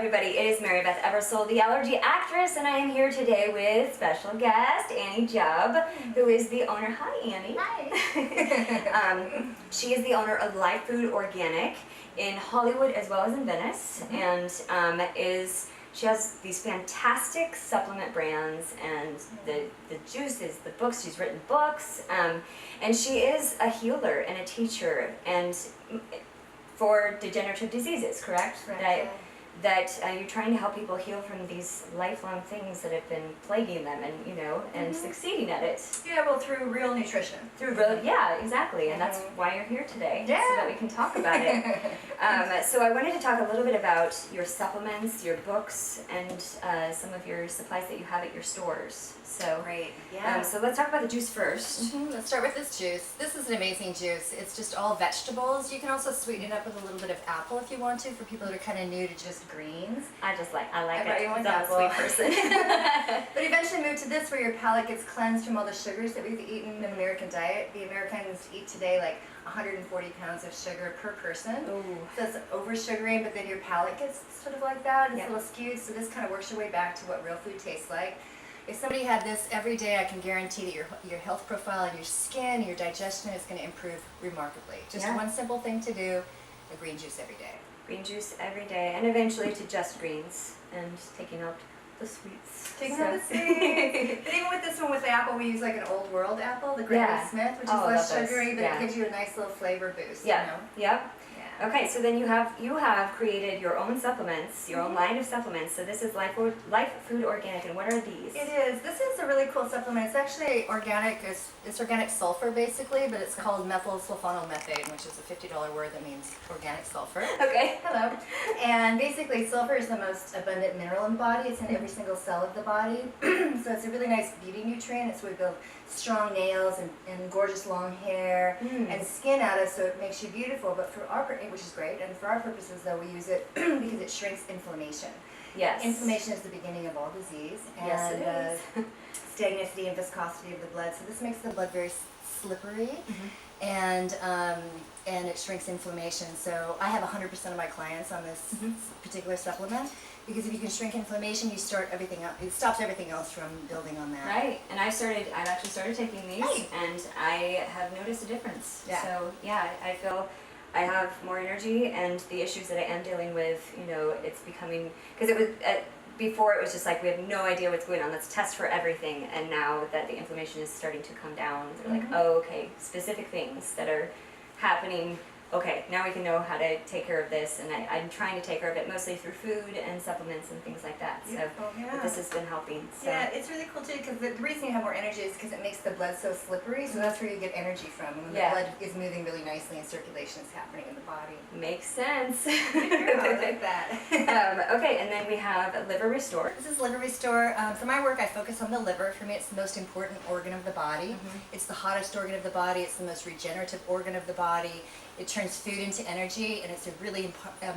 everybody, it is Mary Beth Eversole, the allergy actress, and I am here today with special guest Annie Jubb, who is the owner. Hi, Annie. Hi. She is the owner of Life Food Organic in Hollywood as well as in Venice, and she has these fantastic supplement brands and the juices, the books. She's written books, and she is a healer and a teacher, and for degenerative diseases, correct? Correct. That you're trying to help people heal from these lifelong things that have been plaguing them, and succeeding at it. Yeah, well, through real nutrition. Yeah, exactly, and that's why you're here today, yeah. so that we can talk about it. So I wanted to talk a little bit about your supplements, your books, and some of your supplies that you have at your stores. So great. Yeah. So let's talk about the juice first. Let's start with this juice. This is an amazing juice. It's just all vegetables. You can also sweeten it up with a little bit of apple if you want to, for people that are kind of new to just greens. I like it. I'm a sweet person. But eventually move to this, where your palate gets cleansed from all the sugars that we've eaten in the American diet. The Americans eat today like 140 pounds of sugar per person. Ooh. So it's over sugaring, but then your palate gets sort of like that. It's yep. a little skewed. So this kind of works your way back to what real food tastes like. If somebody had this every day, I can guarantee that your health profile and your skin, your digestion is going to improve remarkably. Just one simple thing to do: a green juice every day. Green juice every day, and eventually to just greens and taking out the sweets. Taking out the sweets. But even with this one, with the apple, we use like an old world apple, the Granny Smith, which is less sugary, but it gives you a nice little flavor boost. Yeah. You know? Yep. Okay, so then you have created your own supplements, your own line of supplements. So this is Life Food Organic, and what are these? It is. This is a really cool supplement. It's actually organic. It's organic sulfur basically, but it's called methyl sulfonomethane, which is a $50 word that means organic sulfur. Okay. Hello. And basically, sulfur is the most abundant mineral in the body. It's in every single cell of the body. So it's a really nice beauty nutrient. It's where we build strong nails and gorgeous long hair and skin out of, so it makes you beautiful. But for our, which is great, and for our purposes though, we use it because it shrinks inflammation. Yes. Inflammation is the beginning of all disease. And yes, it is. Stagnicity and viscosity of the blood. So this makes the blood very slippery, and it shrinks inflammation. So I have 100% of my clients on this particular supplement, because if you can shrink inflammation, you start everything up. It stops everything else from building on that. Right. And I've actually started taking these, and I have noticed a difference. Yeah. So yeah, I feel I have more energy, and the issues that I am dealing with, it's becoming, because it was before it was just like we have no idea what's going on. Let's test for everything, and now that the inflammation is starting to come down, they're like, oh, okay, specific things that are happening. Okay, now we can know how to take care of this, and I'm trying to take care of it mostly through food and supplements and things like that. So this has been helping. So. Yeah, it's really cool too, because the reason you have more energy is because it makes the blood so slippery, so that's where you get energy from, when the blood is moving really nicely and circulation is happening in the body. Makes sense. I like that. Okay, and then we have Liver Restore. This is Liver Restore. For my work, I focus on the liver. For me, it's the most important organ of the body. It's the hottest organ of the body. It's the most regenerative organ of the body. It turns food into energy, and it's a really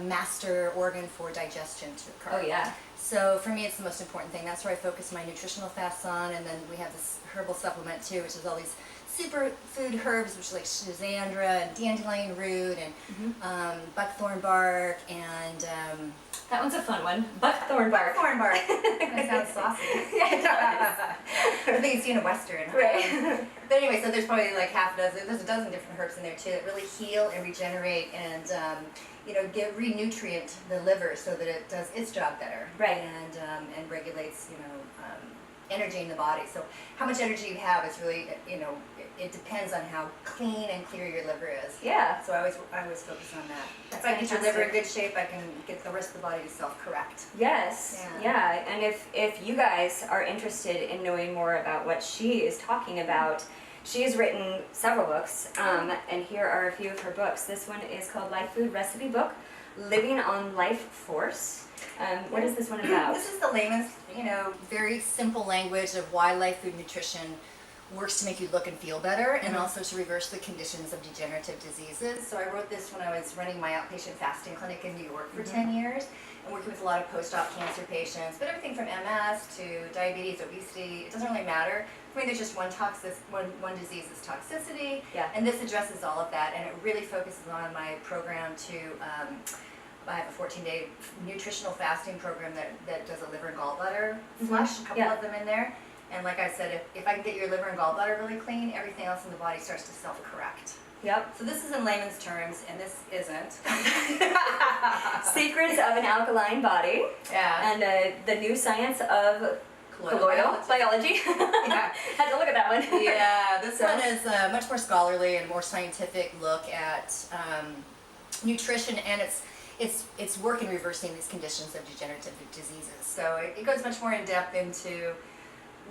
master organ for digestion to occur. Oh yeah. So for me, it's the most important thing. That's where I focus my nutritional fasts on, and then we have this herbal supplement too, which is all these superfood herbs, which are like schizandra and dandelion root and buckthorn bark and that one's a fun one. Buckthorn bark. Buckthorn bark. That sounds saucy. Yeah, it does. I think you see in a Western. Right. But anyway, so there's probably like there's a dozen different herbs in there too that really heal and regenerate and renutrient the liver so that it does its job better. Right. And regulates energy in the body. So how much energy you have is really it depends on how clean and clear your liver is. Yeah. So I always focus on that. That's if I get your liver in good shape, I can get the rest of the body to self-correct. Yes. Yeah. And if you guys are interested in knowing more about what she is talking about, she has written several books, and here are a few of her books. This one is called Life Food Recipe Book, Living on Life Force. What is this one about? This is the layman's, very simple language of why life food nutrition works to make you look and feel better, and also to reverse the conditions of degenerative diseases. So I wrote this when I was running my outpatient fasting clinic in New York for 10 years, and working with a lot of post-op cancer patients, but everything from MS to diabetes, obesity, it doesn't really matter. For me, there's just one disease is toxicity, and this addresses all of that, and it really focuses on my program to I have a 14-day nutritional fasting program that does a liver and gallbladder flush, a couple of them in there. And like I said, if I can get your liver and gallbladder really clean, everything else in the body starts to self-correct. Yep. So this is in layman's terms, and this isn't. Secrets of an alkaline body. Yeah. And the new science of colloidal biology. Yeah. Had to look at that one. Yeah, this one is a much more scholarly and more scientific look at nutrition and its work in reversing these conditions of degenerative diseases. So it goes much more in depth into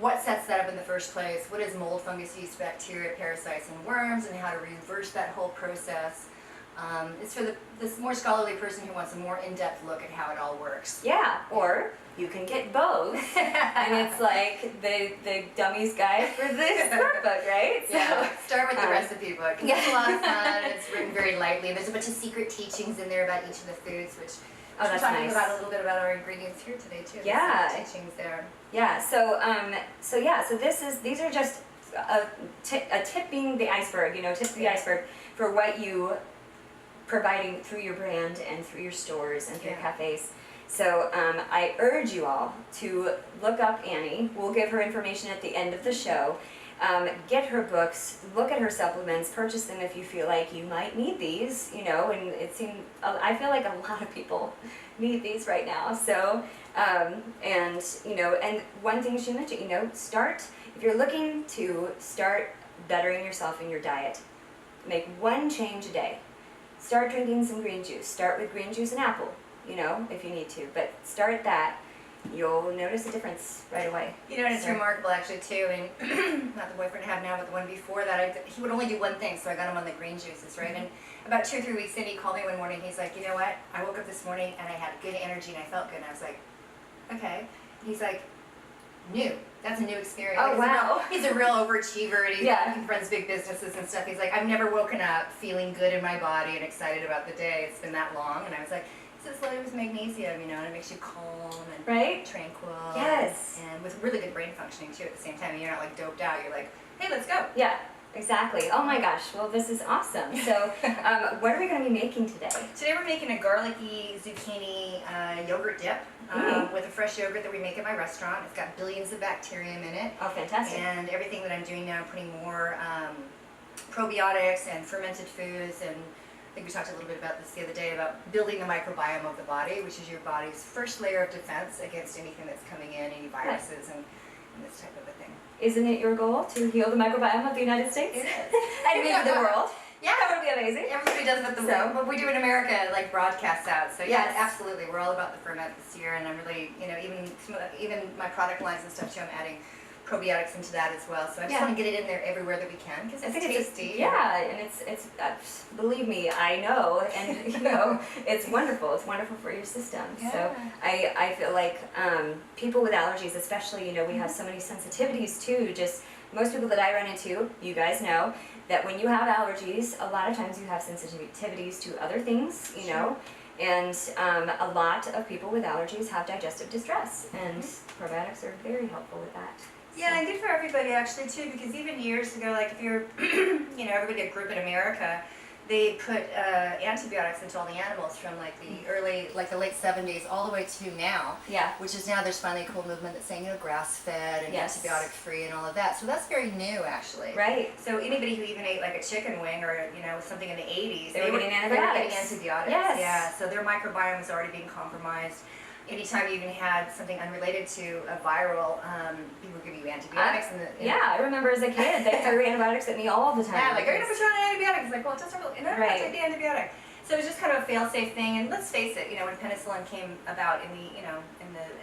what sets that up in the first place, what is mold, fungus, yeast, bacteria, parasites, and worms, and how to reverse that whole process. It's for this more scholarly person who wants a more in-depth look at how it all works. Yeah, or you can get both, and it's like the dummy's guide for this workbook, right? So, yeah, start with the recipe book. It's a lot of fun. It's written very lightly. There's a bunch of secret teachings in there about each of the foods, which that's we're talking nice. about a little bit about our ingredients here today too. Yeah. The teachings there. Yeah. So these are just a tip being the iceberg. Tip of the iceberg for what you providing through your brand and through your stores and through your cafes. So I urge you all to look up Annie. We'll give her information at the end of the show. Get her books, look at her supplements, purchase them if you feel like you might need these, and I feel like a lot of people need these right now. So, and one thing she mentioned, if you're looking to start bettering yourself in your diet, make one change a day. Start drinking some green juice. Start with green juice and apple, if you need to, but start that. You'll notice a difference right away. And it's remarkable actually too, and not the boyfriend I have now, but the one before that, he would only do one thing, so I got him on the green juices, right? And about 2 or 3 weeks in, he called me one morning, he's like, you know what, I woke up this morning and I had good energy and I felt good, and I was like, okay. He's like, new. That's a new experience. Oh, wow. He's a real overachiever, and he runs big businesses and stuff. He's like, I've never woken up feeling good in my body and excited about the day. It's been that long. And I was like, it's loaded with magnesium, and it makes you calm and tranquil. Yes. And with really good brain functioning too at the same time. You're not like doped out. You're like, hey, let's go. Yeah, exactly. Oh my gosh. Well, this is awesome. So, what are we going to be making today? Today we're making a garlicky zucchini yogurt dip with a fresh yogurt that we make at my restaurant. It's got billions of bacterium in it. Oh, fantastic. And everything that I'm doing now, I'm putting more probiotics and fermented foods, and I think we talked a little bit about this the other day, about building the microbiome of the body, which is your body's first layer of defense against anything that's coming in, any viruses and this type of a thing. Isn't it your goal to heal the microbiome of the United States? It is. And maybe the world. Yeah, that would be amazing. Everybody does it, but we do in America, like broadcasts out. So yeah, absolutely. We're all about the ferment this year, and I'm really, even my product lines and stuff too, I'm adding probiotics into that as well. So I just want to get it in there everywhere that we can, because it's tasty. And it's believe me, I know, and it's wonderful. It's wonderful for your system. Yeah. So I feel like people with allergies, especially, we have so many sensitivities too. Just most people that I run into, you guys know, that when you have allergies, a lot of times you have sensitivities to other things, and a lot of people with allergies have digestive distress, and probiotics are very helpful with that. Yeah, and good for everybody actually too, because even years ago, like if you're, everybody at Group in America, they put antibiotics into all the animals from like the late 70s all the way to now. Yeah. Which is now there's finally a cool movement that's saying, grass-fed and antibiotic-free and all of that. So that's very new actually. Right. So anybody who even ate like a chicken wing or, something in the 80s, they were getting antibiotics. Yes. Yeah, so their microbiome was already being compromised. Anytime you even had something unrelated to a viral, people would give you antibiotics. I remember as a kid, they threw antibiotics at me all the time. Yeah, like, you're going to put you on an antibiotic. It's like, well, it doesn't really, take the antibiotic. So it was just kind of a fail-safe thing. And let's face it, when penicillin came about in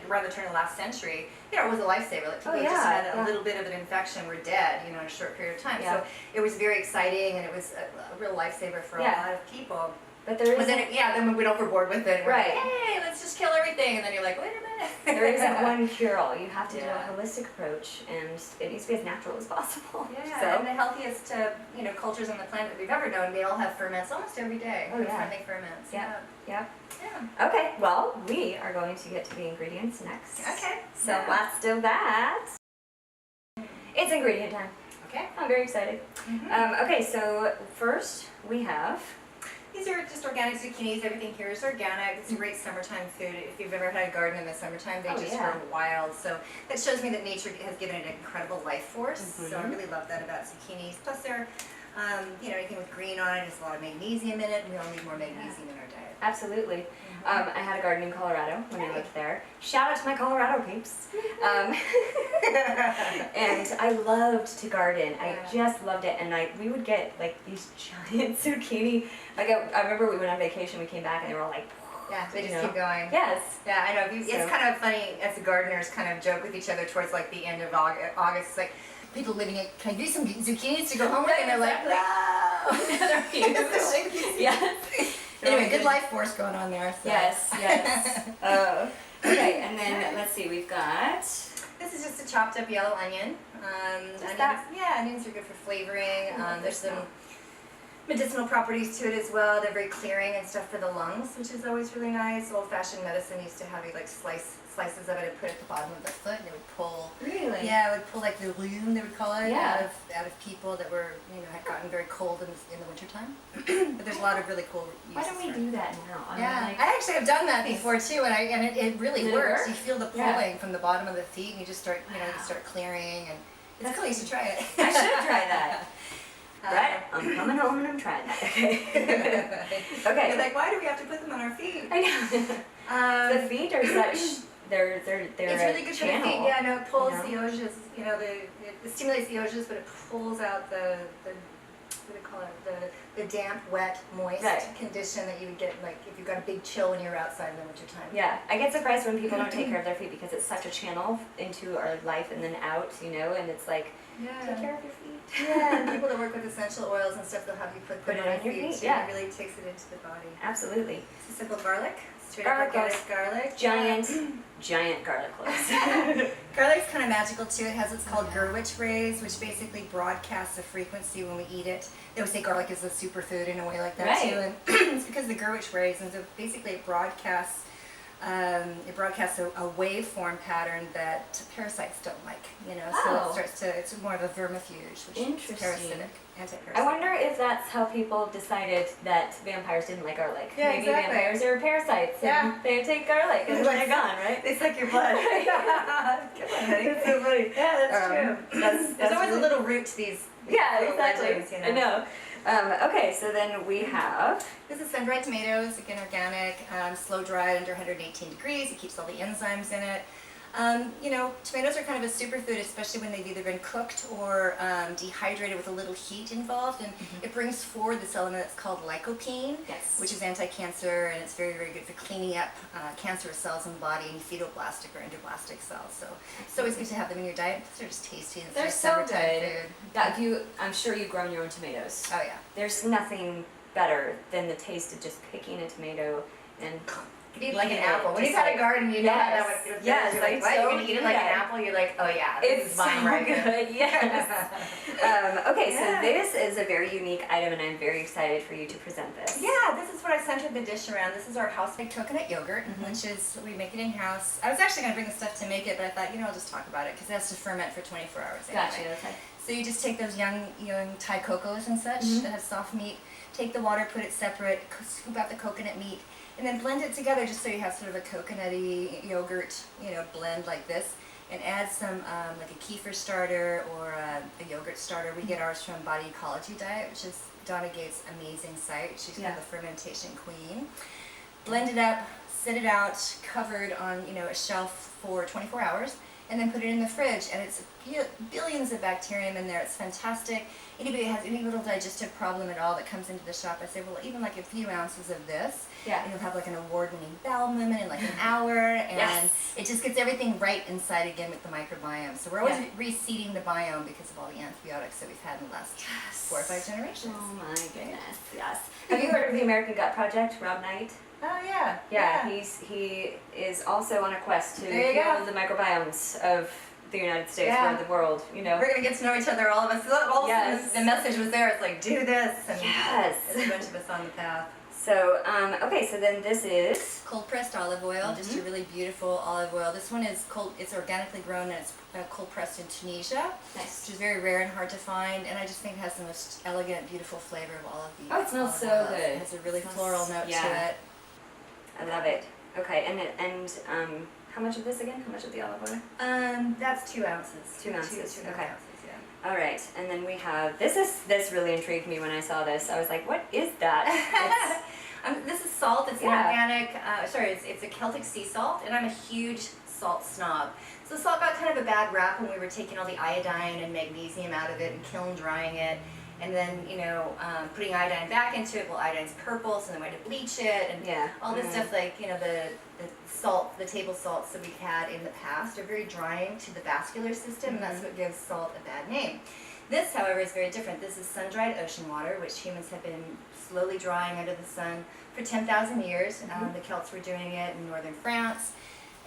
around the turn of the last century, it was a lifesaver. Like, people just had a little bit of an infection, were dead, in a short period of time. Yeah. So it was very exciting, and it was a real lifesaver for a lot of people. But there isn't. Then we went overboard with it. And we're like, hey, let's just kill everything. And then you're like, wait a minute. There isn't one cure-all. You have to do a holistic approach, and it needs to be as natural as possible. Yeah, and the healthiest, cultures on the planet we've ever known, they all have ferments almost every day. Friendly ferments. Yeah. Okay, well, we are going to get to the ingredients next. Okay. So let's do that. It's ingredient time. Okay. I'm very excited. Okay, so first we have... These are just organic organic zucchinis. Everything here is organic. It's a great summertime food. If you've ever had a garden in the summertime, they just grow wild. So that shows me that nature has given it an incredible life force. So I really love that about zucchinis. Plus they're, anything with green on it, there's a lot of magnesium in it, and we all need more magnesium in our diet. Absolutely. I had a garden in Colorado when I lived there. Shout out to my Colorado peeps. And I loved to garden. I just loved it. And we would get like these giant zucchini. Like I remember we went on vacation, we came back and they were all like, yeah, they just keep going. Yes. Yeah, I know. It's kind of funny as the gardeners kind of joke with each other towards like the end of August. It's like, people living it, can I give you some zucchinis to go home with? And they're like, no. They're huge. Yes. Anyway, good life force going on there. So. Yes, yes. Okay, and then let's see, we've got... This is just a chopped up yellow onion. Onions are good for flavoring. There's some medicinal properties to it as well. They're very clearing and stuff for the lungs, which is always really nice. Old-fashioned medicine used to have you like slices of it and put it at the bottom of the foot, and it would pull. Really? Yeah, it would pull like the lume, they would call it, out of people that were, had gotten very cold in the wintertime. But there's a lot of really cool uses. Why don't we do that now? I actually have done that before too, and it really works. You feel the pulling from the bottom of the feet, and you just start, you start clearing, and it's cool. You should try it. I should try that. Right, I'm coming home and I'm trying that. Okay. You're like, why do we have to put them on our feet? I know. The feet are such. They're it's really good channel. for the feet. Yeah, no, it pulls the ojas. It stimulates the ojas, but it pulls out the what do they call it? The damp, wet, moist condition that you would get like if you've got a big chill when you're outside in the wintertime. Yeah, I get surprised when people don't take care of their feet because it's such a channel into our life and then out, and it's like, take care of your feet. Yeah, and people that work with essential oils and stuff, they'll have you put it on your feet. Yeah, it really takes it into the body. Absolutely. It's a simple garlic. Straight Garlic, up garlic. Giant garlic cloves. Garlic's kind of magical too. It has what's called Gurwitch rays, which basically broadcasts a frequency when we eat it. They would say garlic is a superfood in a way like that too, and it's because of the Gurwitch rays, and so basically it broadcasts a waveform pattern that parasites don't like, so it's more of a vermifuge, which is parasitic, anti-parasitic. I wonder if that's how people decided that vampires didn't like garlic. Yeah, Maybe vampires are parasites and they take garlic and then they're gone, right? They suck your blood. That's so funny. Yeah, that's true. There's always a little root to these exactly. legends, I know. Okay, so then we have... This is sun-dried tomatoes, again organic, slow-dried under 118 degrees. It keeps all the enzymes in it. Tomatoes are kind of a superfood, especially when they've either been cooked or dehydrated with a little heat involved, and it brings forward this element that's called lycopene, which is anti-cancer, and it's very, very good for cleaning up cancerous cells in the body, and phytoblastic or endoblastic cells. So it's always good to have them in your diet. They're just tasty and they're so good. Food. I'm sure you've grown your own tomatoes. Oh yeah. There's nothing better than the taste of just picking a tomato and like an apple. When you've had a garden, you know how that would feel. Yes, you're like, what? You're going to eat it like an apple? You're like, oh yeah, this is mine right here. Yes. Okay, so this is a very unique item, and I'm very excited for you to present this. Yeah, this is what I centered the dish around. This is our house-made coconut yogurt, which is, we make it in-house. I was actually going to bring the stuff to make it, but I thought, I'll just talk about it, because it has to ferment for 24 hours anyway. Gotcha, okay. So you just take those young Thai cocos and such that have soft meat, take the water, put it separate, scoop out the coconut meat, and then blend it together just so you have sort of a coconutty yogurt, blend like this, and add some like a kefir starter or a yogurt starter. We get ours from Body Ecology Diet, which is Donna Gates' amazing site. She's called the fermentation queen. Blend it up, set it out, covered on a shelf for 24 hours, and then put it in the fridge, and it's billions of bacterium in there. It's fantastic. Anybody who has any little digestive problem at all that comes into the shop, I say, well, even like a few ounces of this, and you'll have like an award-winning bowel movement in like an hour, and it just gets everything right inside again with the microbiome. So we're always reseeding the biome because of all the antibiotics that we've had in the last 4 or 5 generations. Oh my goodness, yes. Have you heard of the American Gut Project, Rob Knight? Oh yeah. He is also on a quest to heal the microbiomes of the United States Yeah. or the world, you know. We're gonna get to know each other, all of us. All of a Yes. sudden, the message was there. It's like, do this, and Yes. there's a bunch of us on the path. So, okay, so then this is Cold pressed olive oil, just a really beautiful olive oil. This one is cold. It's organically grown and it's cold pressed in Tunisia, nice. which is very rare and hard to find. And I just think it has the most elegant, beautiful flavor of all of these. Oh, it smells so olive oils. good. It has a really It smells- floral note yeah. to it. I love it. Okay, and how much of this again? How much of the olive oil? That's 2 ounces. 2 ounces. Two Okay. ounces, yeah. All right, and then we have this really intrigued me when I saw this. I was like, what is that? This is salt. It's Yeah. an organic. It's a Celtic sea salt, and I'm a huge salt snob. So salt got kind of a bad rap when we were taking all the iodine and magnesium out of it and kiln drying it, and then putting iodine back into it. Well, iodine's purple, so then we had to bleach it, and Yeah. all this stuff like the salt, the table salts that we've had in the past are very drying to the vascular system, and that's what gives salt a bad name. This, however, is very different. This is sun-dried ocean water, which humans have been slowly drying under the sun for 10,000 years. The Celts were doing it in northern France,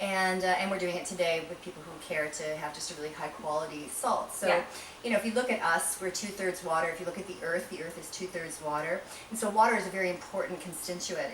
and we're doing it today with people who care to have just a really high-quality salt. So, Yeah. if you look at us, we're 2/3 water. If you look at the Earth is 2/3 water. And so water is a very important constituent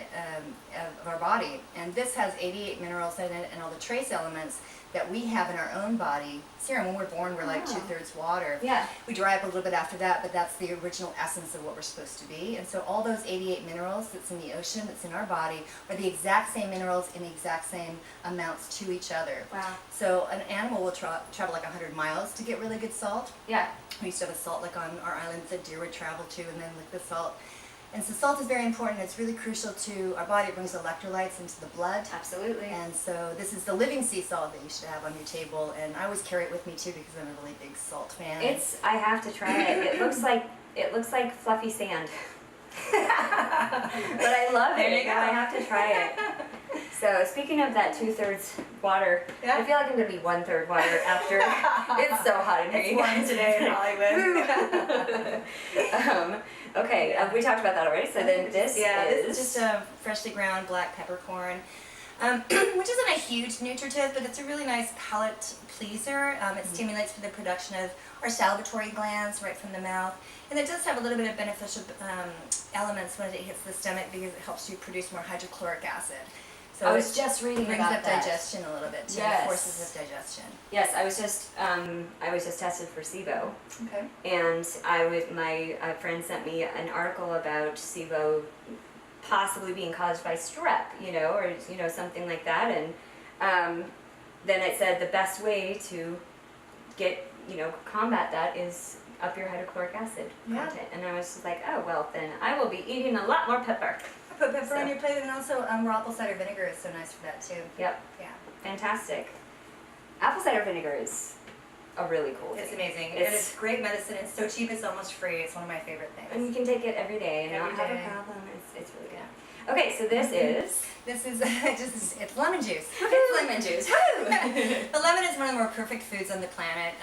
of our body. And this has 88 minerals in it and all the trace elements that we have in our own body. Serum, when we're born, we're like 2/3 water. Yeah. We dry up a little bit after that, but that's the original essence of what we're supposed to be. And so all those 88 minerals that's in the ocean, that's in our body, are the exact same minerals in the exact same amounts to each other. Wow. So an animal will travel like 100 miles to get really good salt. Yeah. We used to have a salt like on our island that deer would travel to, and then like the salt. And so salt is very important. It's really crucial to our body. It brings electrolytes into the blood. Absolutely. And so this is the living sea salt that you should have on your table. And I always carry it with me too because I'm a really big salt fan. I have to try it. It looks like fluffy sand. But I love it. There you go. I have to try it. So speaking of that 2/3 water, Yeah. I feel like I'm gonna be 1/3 water after. It's so hot in here. It's you warm guys. today in Hollywood. Okay, we talked about that already. So then this This is just a freshly ground black peppercorn, which isn't a huge nutritive, but it's a really nice palate pleaser. It stimulates the production of our salivatory glands right from the mouth, and it does have a little bit of beneficial elements when it hits the stomach because it helps you produce more hydrochloric acid. So I was just reading it brings about up that. digestion a little bit too. Yes. Forces of digestion. Yes, I was just tested for SIBO. Okay. And my friend sent me an article about SIBO possibly being caused by strep, or something like that. And then it said the best way to get, combat that is up your hydrochloric acid Yeah. content. And I was just like, oh well, then I will be eating a lot more pepper. Put pepper on So- your plate, and also raw apple cider vinegar is so nice for that too. Yep, Yeah. fantastic. Apple cider vinegar is a really cool thing. It's amazing. It's- It's great medicine. It's so cheap. It's almost free. It's one of my favorite things. And you can take it every day and Every not have day. a problem. It's really good. Okay, so this is This is it's lemon juice. it's lemon juice. The lemon is one of the more perfect foods on the planet.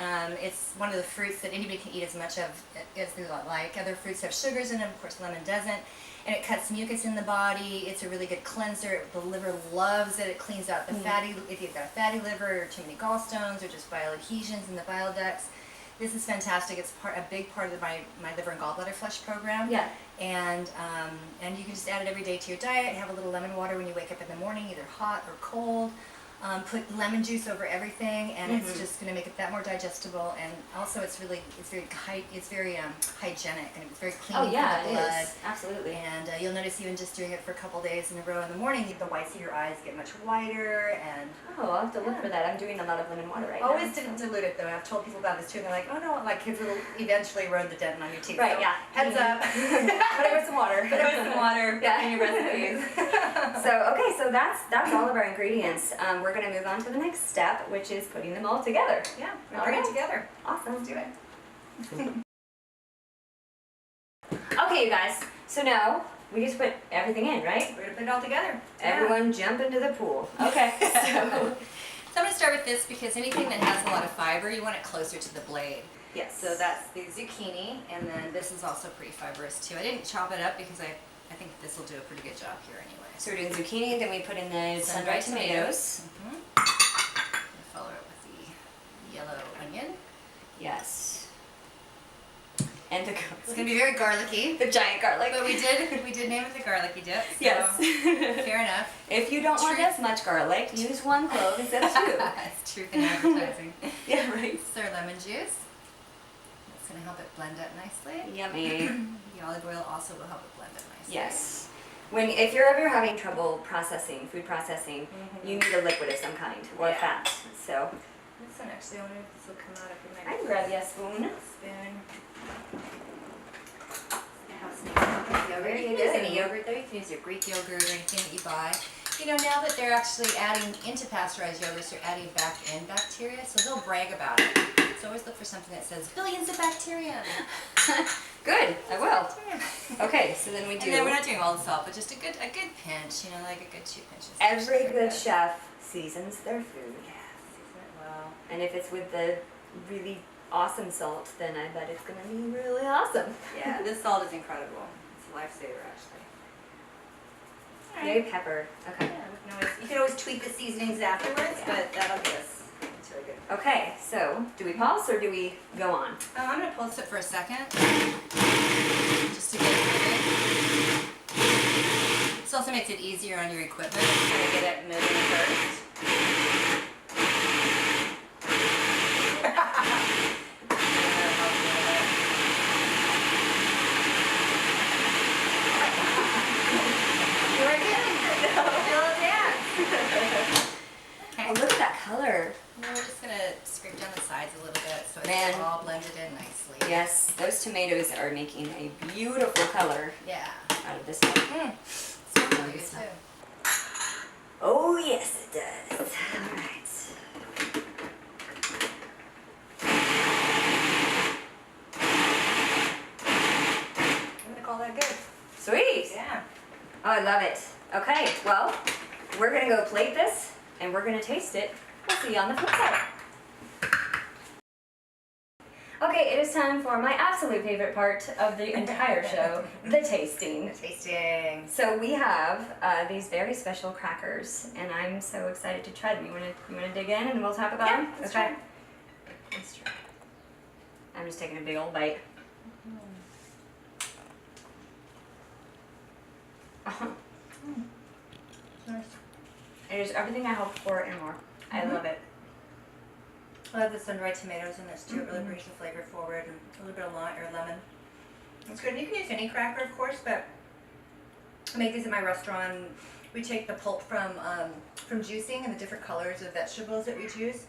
It's one of the fruits that anybody can eat as much of as they like. Other fruits have sugars in them. Of course, lemon doesn't. And it cuts mucus in the body. It's a really good cleanser. The liver loves it. It cleans out the fatty, if you've got a fatty liver or too many gallstones or just bile adhesions in the bile ducts. This is fantastic. It's a big part of my liver and gallbladder flush program. Yeah. And you can just add it every day to your diet. Have a little lemon water when you wake up in the morning, either hot or cold. Put lemon juice over everything, and it's just going to make it that more digestible. And also, it's very hygienic, and it's very clean Oh for yeah, the it blood. is. Absolutely. And you'll notice even just doing it for a couple days in a row in the morning, the whites of your eyes get much whiter. And Oh, I'll have to look for that. I'm doing a lot of lemon water right always now. didn't dilute it though. I've told people about this too, and they're like, "Oh no, my kids will eventually erode the dent on your teeth." Right, So, yeah. Heads up. Put it with some water. Put it with some water. Yeah. In your recipes. So that's all of our ingredients. We're gonna move on to the next step, which is putting them all together. Yeah, All bring it right. together. Awesome. Let's do it. Okay, you guys. So now we just put everything in, right? We're gonna put it all together. Everyone jump into the pool. Okay. So I'm gonna start with this because anything that has a lot of fiber, you want it closer to the blade. Yes. So that's the zucchini, and then this is also pretty fibrous too. I didn't chop it up because I think this will do a pretty good job here anyway. So we're doing zucchini, then we put in the Sun-dried sun-dried tomatoes. I'm gonna follow it with the yellow onion. Yes. And the garlic. It's gonna be very garlicky. The giant garlic. But we did name it the garlicky dip. So Yes. fair enough. If you don't want as much garlic, use 1 clove instead of 2. It's truth in advertising. Yeah, right. This is our lemon juice. It's gonna help it blend up nicely. Yummy. The olive oil also will help it blend up nicely. Yes. If you're ever having trouble processing, food processing, you need a liquid of some kind or fat. So This one actually, I wonder if this will come out. I can grab you a spoon. Yogurt. You can use any yogurt though. You can use your Greek yogurt or anything that you buy. You know, now that they're actually adding into pasteurized yogurts, they're adding back-end bacteria, so they'll brag about it. So always look for something that says billions of bacteria. Good, I will. Okay, so then we do. And then we're not doing all the salt, but just a good pinch. You know, like a good 2 pinches. Every good chef seasons their food. Yeah, season it well. And if it's with the really awesome salt, then I bet it's gonna be really awesome. Yeah, this salt is incredible. It's a lifesaver, actually. Yay, pepper. Okay. Yeah, you can always tweak the seasonings afterwards, but that'll get us. It's really good. Okay, so do we pulse or do we go on? I'm going to pulse it for a second, just to get it moving. This also makes it easier on your equipment to kind of get it moving first. Oh, look at that color. Now we're just going to scrape down the sides a little bit so it's Man. all blended in nicely. Yes, those tomatoes are making a beautiful color Yeah. out of this one. Smells really good too. Oh, yes, it does. All right. I'm going to call that good. Sweet. Yeah. Oh, I love it. Okay, well, we're going to go plate this and we're going to taste it. We'll see you on the flip side. Okay, it is time for my absolute favorite part of the entire show, the tasting. The tasting. So we have these very special crackers, and I'm so excited to try them. You wanna dig in and we'll talk about them? Let's Okay. try. Let's try. I'm just taking a big old bite. Nice. It is everything I hoped for and more. I love it. I love the sundried tomatoes in this too. It really brings the flavor forward, and a little bit of lime or lemon. It's good. You can use any cracker, of course, but I make these in my restaurant. We take the pulp from juicing and the different colors of vegetables that we juice.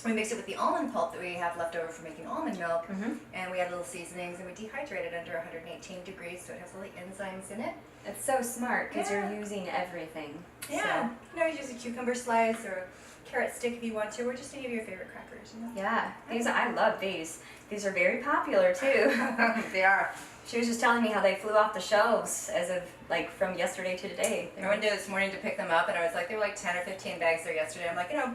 We mix it with the almond pulp that we have left over from making almond milk, and we add little seasonings, and we dehydrate it under 118 degrees, so it has all the enzymes in it. It's so smart because you're using everything. Yeah. You know, you use a cucumber slice or a carrot stick if you want to, or just any of your favorite crackers. You know? Yeah, I love these. These are very popular too. They are. She was just telling me how they flew off the shelves as of like from yesterday to today. I went there this morning to pick them up, and I was like, there were like 10 or 15 bags there yesterday. I'm like, you know,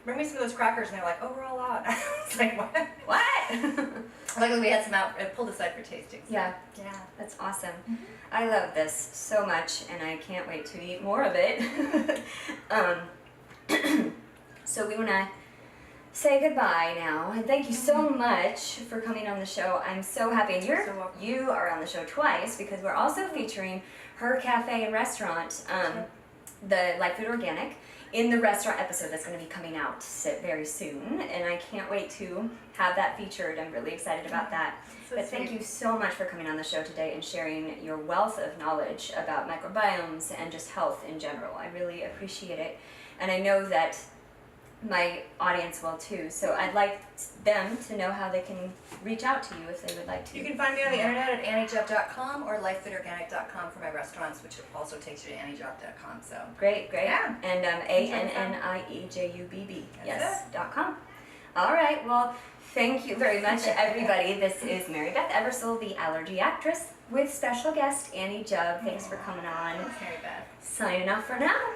bring me some of those crackers, and they're like, oh, we're all out. I was like, what? What? Luckily, we had some out pulled aside for tasting. So. Yeah, Yeah. that's awesome. I love this so much, and I can't wait to eat more of it. So we want to say goodbye now, and thank you so much for coming on the show. I'm so happy, and You're so welcome. you are on the show twice because we're also featuring her cafe and restaurant, the Life Food Organic, in the restaurant episode that's going to be coming out very soon, and I can't wait to have that featured. I'm really excited about that. So But thank you so much for coming on the show today and sharing your wealth of knowledge about microbiomes and just health in general. I really appreciate it, and I know that my audience will too, so I'd like them to know how they can reach out to you if they would like to. You can find me on the internet at anniejubb.com or lifefootorganic.com for my restaurants, which also takes you to anniejubb.com. So Great. Yeah. And ANNIEJUBB, That's yes, .com. All right, well, thank you very much, everybody. This is Mary Beth Eversole, the allergy actress, with special guest Annie Jubb. Thanks for coming on. Thanks, Mary Beth. Signing off for now.